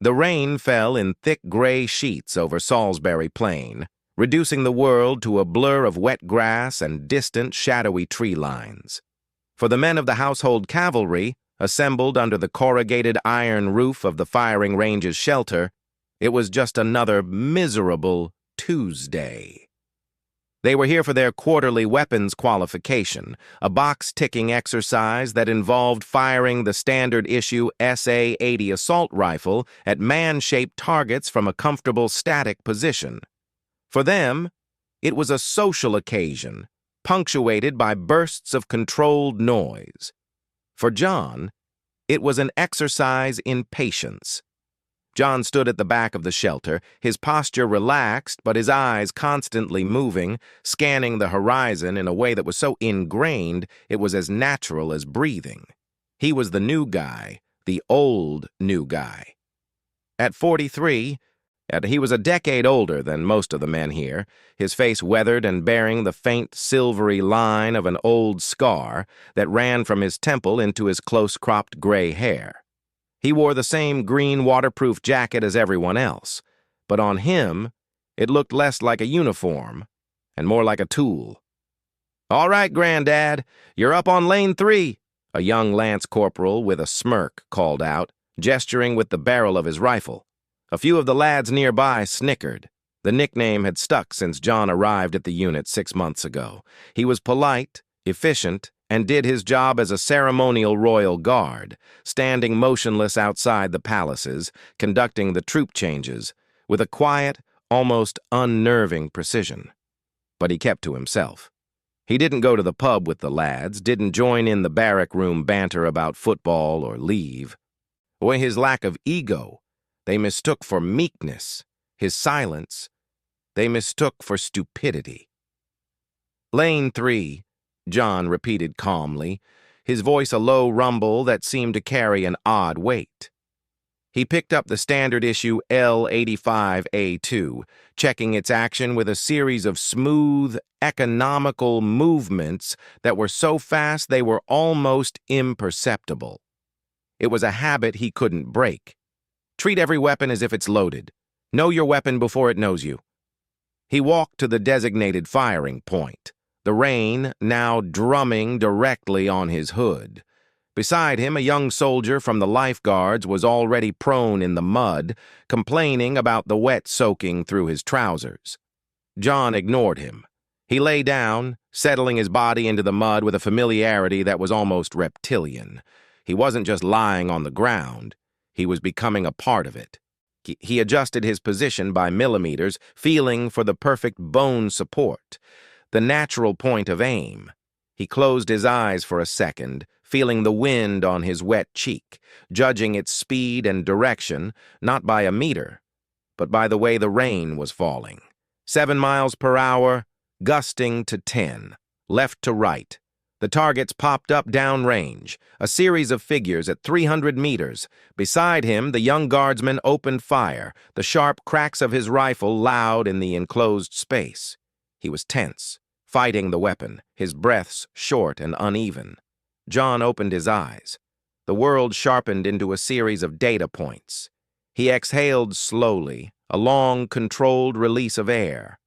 The rain fell in thick gray sheets over Salisbury Plain, reducing the world to a blur of wet grass and distant, shadowy tree lines. For the men of the household cavalry, assembled under the corrugated iron roof of the firing range's shelter, it was just another miserable Tuesday. They were here for their quarterly weapons qualification, a box-ticking exercise that involved firing the standard-issue SA-80 assault rifle at man-shaped targets from a comfortable static position. For them, it was a social occasion, punctuated by bursts of controlled noise. For John, it was an exercise in patience. John stood at the back of the shelter, his posture relaxed but his eyes constantly moving, scanning the horizon in a way that was so ingrained it was as natural as breathing. He was the new guy, the old new guy. At 43, he was a decade older than most of the men here, his face weathered and bearing the faint silvery line of an old scar that ran from his temple into his close-cropped gray hair. He wore the same green waterproof jacket as everyone else, but on him, it looked less like a uniform and more like a tool. "All right, Granddad, you're up on lane 3, a young lance corporal with a smirk called out, gesturing with the barrel of his rifle. A few of the lads nearby snickered. The nickname had stuck since John arrived at the unit 6 months ago. He was polite, efficient, and did his job as a ceremonial royal guard, standing motionless outside the palaces, conducting the troop changes, with a quiet, almost unnerving precision. But he kept to himself. He didn't go to the pub with the lads, didn't join in the barrack room banter about football or leave. Or his lack of ego, they mistook for meekness. His silence, they mistook for stupidity. "Lane 3, John repeated calmly, his voice a low rumble that seemed to carry an odd weight. He picked up the standard-issue L85A2, checking its action with a series of smooth, economical movements that were so fast they were almost imperceptible. It was a habit he couldn't break. Treat every weapon as if it's loaded. Know your weapon before it knows you. He walked to the designated firing point, the rain now drumming directly on his hood. Beside him, a young soldier from the lifeguards was already prone in the mud, complaining about the wet soaking through his trousers. John ignored him. He lay down, settling his body into the mud with a familiarity that was almost reptilian. He wasn't just lying on the ground. He was becoming a part of it. He adjusted his position by millimeters, feeling for the perfect bone support, the natural point of aim. He closed his eyes for a second, feeling the wind on his wet cheek, judging its speed and direction, not by a meter, but by the way the rain was falling. 7 miles per hour, gusting to 10, left to right. The targets popped up downrange, a series of figures at 300 meters. Beside him, the young guardsman opened fire, the sharp cracks of his rifle loud in the enclosed space. He was tense, fighting the weapon, his breaths short and uneven. John opened his eyes. The world sharpened into a series of data points. He exhaled slowly, a long, controlled release of air.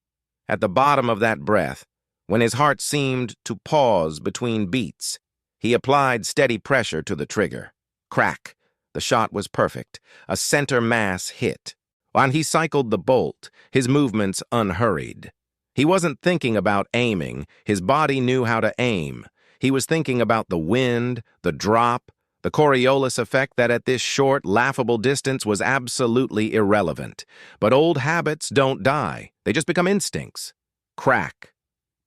At the bottom of that breath, when his heart seemed to pause between beats, he applied steady pressure to the trigger. Crack. The shot was perfect, a center mass hit. While he cycled the bolt, his movements unhurried. He wasn't thinking about aiming. His body knew how to aim. He was thinking about the wind, the drop, the Coriolis effect that at this short, laughable distance was absolutely irrelevant. But old habits don't die. They just become instincts. Crack.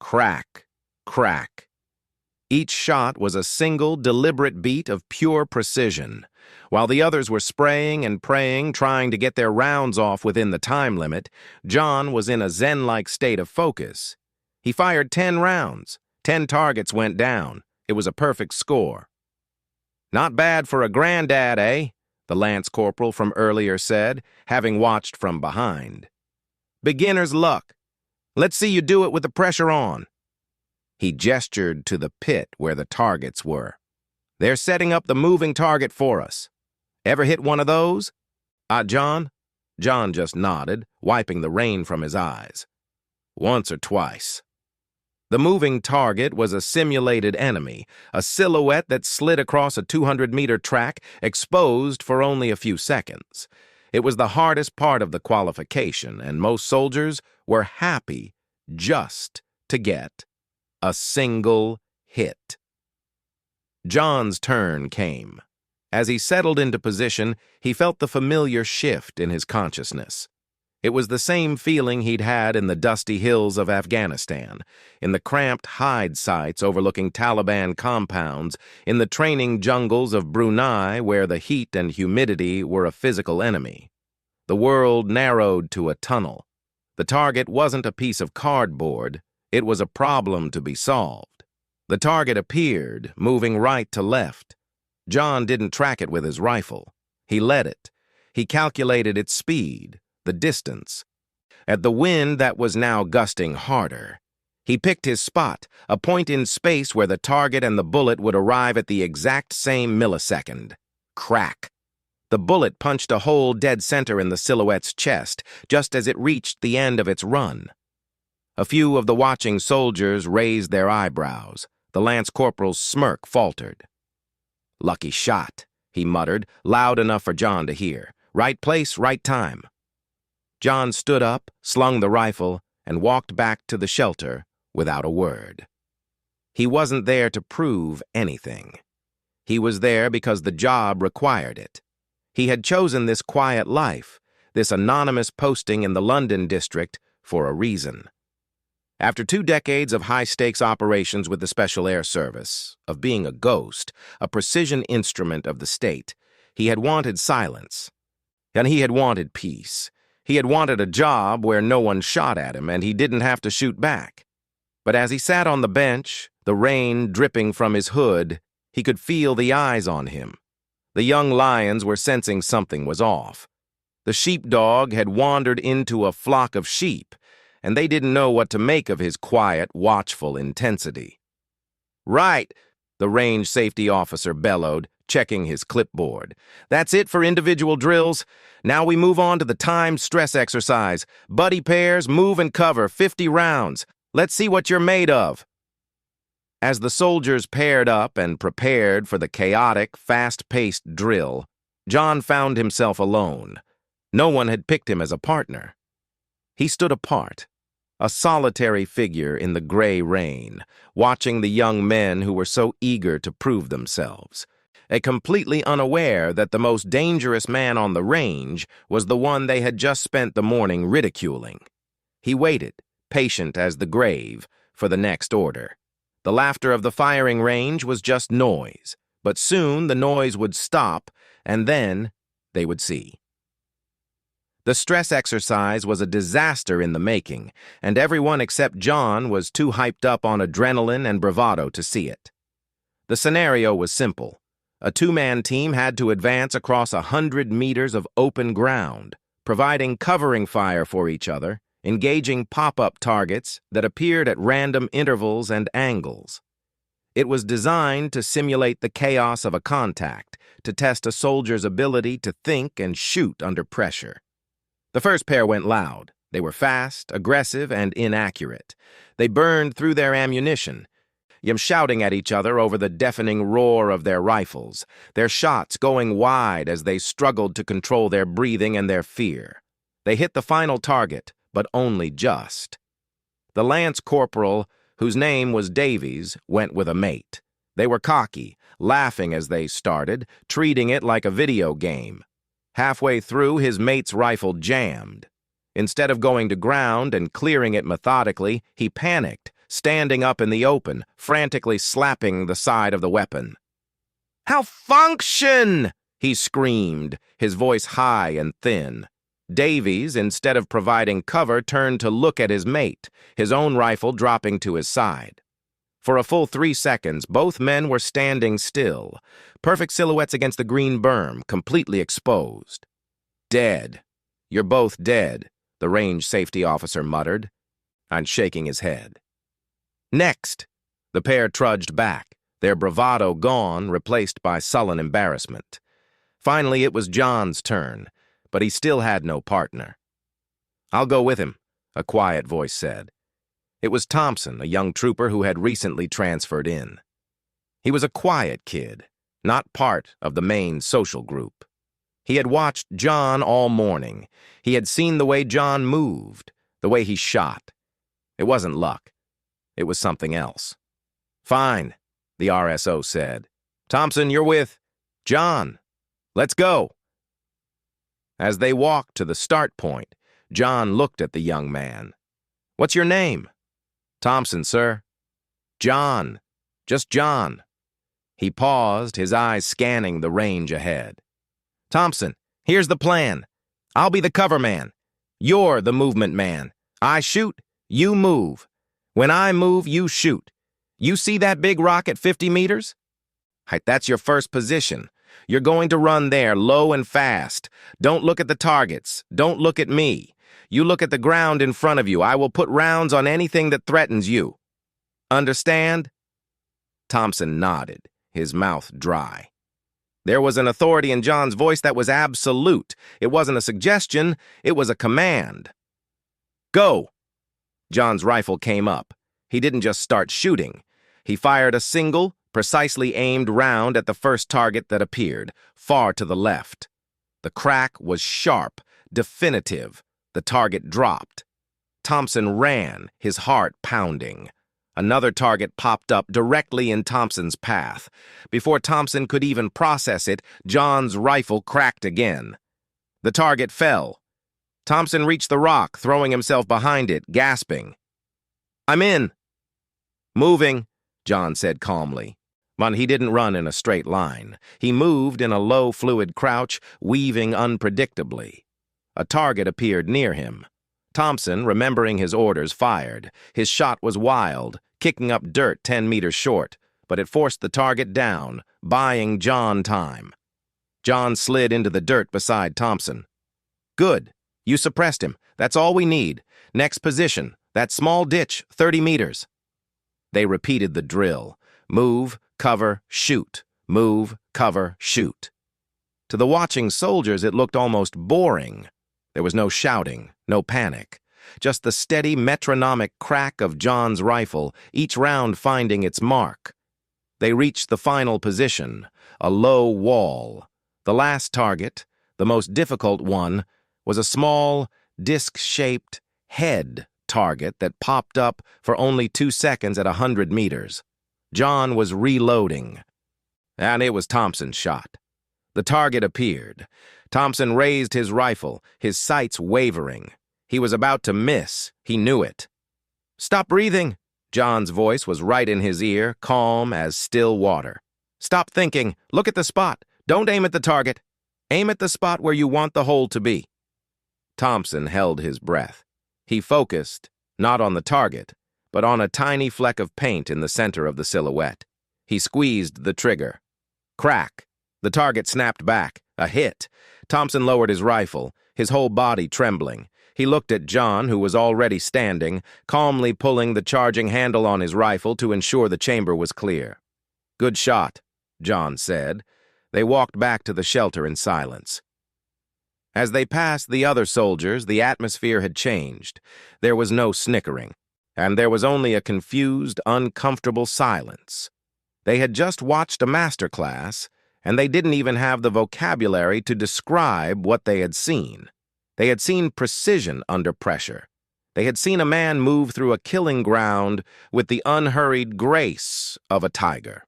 Crack, crack. Each shot was a single, deliberate beat of pure precision. While the others were spraying and praying, trying to get their rounds off within the time limit, John was in a zen-like state of focus. He fired 10 rounds. 10 targets went down. It was a perfect score. "Not bad for a granddad, eh?" the lance corporal from earlier said, having watched from behind. "Beginner's luck. Let's see you do it with the pressure on." He gestured to the pit where the targets were. "They're setting up the moving target for us. Ever hit one of those?" John?" John just nodded, wiping the rain from his eyes. "Once or twice." The moving target was a simulated enemy, a silhouette that slid across a 200-meter track, exposed for only a few seconds. It was the hardest part of the qualification, and most soldiers were happy just to get a single hit. John's turn came. As he settled into position, he felt the familiar shift in his consciousness. It was the same feeling he'd had in the dusty hills of Afghanistan, in the cramped hide sites overlooking Taliban compounds, in the training jungles of Brunei where the heat and humidity were a physical enemy. The world narrowed to a tunnel. The target wasn't a piece of cardboard, it was a problem to be solved. The target appeared, moving right to left. John didn't track it with his rifle. He led it. He calculated its speed, the distance. At the wind that was now gusting harder, he picked his spot, a point in space where the target and the bullet would arrive at the exact same millisecond. Crack! The bullet punched a hole dead center in the silhouette's chest, just as it reached the end of its run. A few of the watching soldiers raised their eyebrows. The lance corporal's smirk faltered. "Lucky shot," he muttered, loud enough for John to hear. "Right place, right time." John stood up, slung the rifle, and walked back to the shelter without a word. He wasn't there to prove anything. He was there because the job required it. He had chosen this quiet life, this anonymous posting in the London district, for a reason. After 2 decades of high-stakes operations with the Special Air Service, of being a ghost, a precision instrument of the state, he had wanted silence. And he had wanted peace. He had wanted a job where no one shot at him and he didn't have to shoot back. But as he sat on the bench, the rain dripping from his hood, he could feel the eyes on him. The young lions were sensing something was off. The sheepdog had wandered into a flock of sheep, and they didn't know what to make of his quiet, watchful intensity. "Right," the range safety officer bellowed, checking his clipboard. "That's it for individual drills. Now we move on to the timed stress exercise. Buddy pairs, move and cover, 50 rounds. Let's see what you're made of." As the soldiers paired up and prepared for the chaotic, fast-paced drill, John found himself alone. No one had picked him as a partner. He stood apart, a solitary figure in the gray rain, watching the young men who were so eager to prove themselves, completely unaware that the most dangerous man on the range was the one they had just spent the morning ridiculing. He waited, patient as the grave, for the next order. The laughter of the firing range was just noise, but soon the noise would stop, and then they would see. The stress exercise was a disaster in the making, and everyone except John was too hyped up on adrenaline and bravado to see it. The scenario was simple. A 2-man team had to advance across 100 meters of open ground, providing covering fire for each other, engaging pop-up targets that appeared at random intervals and angles. It was designed to simulate the chaos of a contact, to test a soldier's ability to think and shoot under pressure. The first pair went loud. They were fast, aggressive, and inaccurate. They burned through their ammunition, shouting at each other over the deafening roar of their rifles, their shots going wide as they struggled to control their breathing and their fear. They hit the final target, but only just. The lance corporal, whose name was Davies, went with a mate. They were cocky, laughing as they started, treating it like a video game. Halfway through, his mate's rifle jammed. Instead of going to ground and clearing it methodically, he panicked, standing up in the open, frantically slapping the side of the weapon. "Malfunction!" he screamed, his voice high and thin. Davies, instead of providing cover, turned to look at his mate, his own rifle dropping to his side. For a full 3 seconds, both men were standing still, perfect silhouettes against the green berm, completely exposed. "Dead. You're both dead," the range safety officer muttered, and shaking his head. "Next!" The pair trudged back, their bravado gone, replaced by sullen embarrassment. Finally, it was John's turn. but he still had no partner. "I'll go with him," a quiet voice said. It was Thompson, a young trooper who had recently transferred in. He was a quiet kid, not part of the main social group. He had watched John all morning. He had seen the way John moved, the way he shot. It wasn't luck. It was something else. "Fine," the RSO said. "Thompson, you're with John. Let's go." As they walked to the start point, John looked at the young man. "What's your name?" "Thompson, sir." "John. Just John." He paused, his eyes scanning the range ahead. "Thompson, here's the plan. I'll be the cover man. You're the movement man. I shoot, you move. When I move, you shoot. You see that big rock at 50 meters? That's your first position. You're going to run there low and fast. Don't look at the targets. Don't look at me. You look at the ground in front of you. I will put rounds on anything that threatens you. Understand?" Thompson nodded, his mouth dry. There was an authority in John's voice that was absolute. It wasn't a suggestion, it was a command. "Go!" John's rifle came up. He didn't just start shooting. He fired a single, precisely aimed round at the first target that appeared, far to the left. The crack was sharp, definitive. The target dropped. Thompson ran, his heart pounding. Another target popped up directly in Thompson's path. Before Thompson could even process it, John's rifle cracked again. The target fell. Thompson reached the rock, throwing himself behind it, gasping. "I'm in." "Moving," John said calmly. But he didn't run in a straight line. He moved in a low, fluid crouch, weaving unpredictably. A target appeared near him. Thompson, remembering his orders, fired. His shot was wild, kicking up dirt 10 meters short, but it forced the target down, buying John time. John slid into the dirt beside Thompson. "Good. You suppressed him. That's all we need. Next position. That small ditch, 30 meters. They repeated the drill. Move, cover, shoot. Move, cover, shoot. To the watching soldiers, it looked almost boring. There was no shouting, no panic. Just the steady metronomic crack of John's rifle, each round finding its mark. They reached the final position, a low wall. The last target, the most difficult one, was a small, disc-shaped head target that popped up for only 2 seconds at 100 meters. John was reloading. And it was Thompson's shot. The target appeared. Thompson raised his rifle, his sights wavering. He was about to miss. He knew it. "Stop breathing." John's voice was right in his ear, calm as still water. "Stop thinking. Look at the spot. Don't aim at the target. Aim at the spot where you want the hole to be." Thompson held his breath. He focused, not on the target, but on a tiny fleck of paint in the center of the silhouette. He squeezed the trigger. Crack. The target snapped back. A hit. Thompson lowered his rifle, his whole body trembling. He looked at John, who was already standing, calmly pulling the charging handle on his rifle to ensure the chamber was clear. "Good shot," John said. They walked back to the shelter in silence. As they passed the other soldiers, the atmosphere had changed. There was no snickering, and there was only a confused, uncomfortable silence. They had just watched a master class, and they didn't even have the vocabulary to describe what they had seen. They had seen precision under pressure. They had seen a man move through a killing ground with the unhurried grace of a tiger.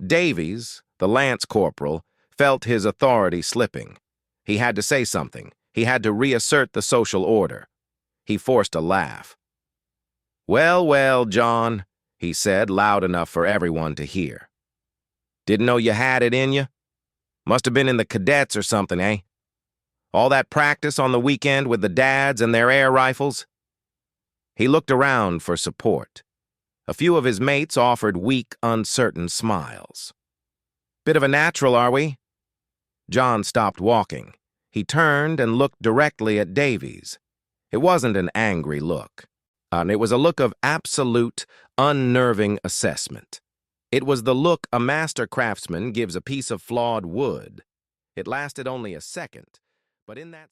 Davies, the lance corporal, felt his authority slipping. He had to say something. He had to reassert the social order. He forced a laugh. "Well, well, John," he said, loud enough for everyone to hear. "Didn't know you had it in you? Must have been in the cadets or something, eh? All that practice on the weekend with the dads and their air rifles?" He looked around for support. A few of his mates offered weak, uncertain smiles. "Bit of a natural, are we?" John stopped walking. He turned and looked directly at Davies. It wasn't an angry look. It was a look of absolute, unnerving assessment. It was the look a master craftsman gives a piece of flawed wood. It lasted only a second, But in that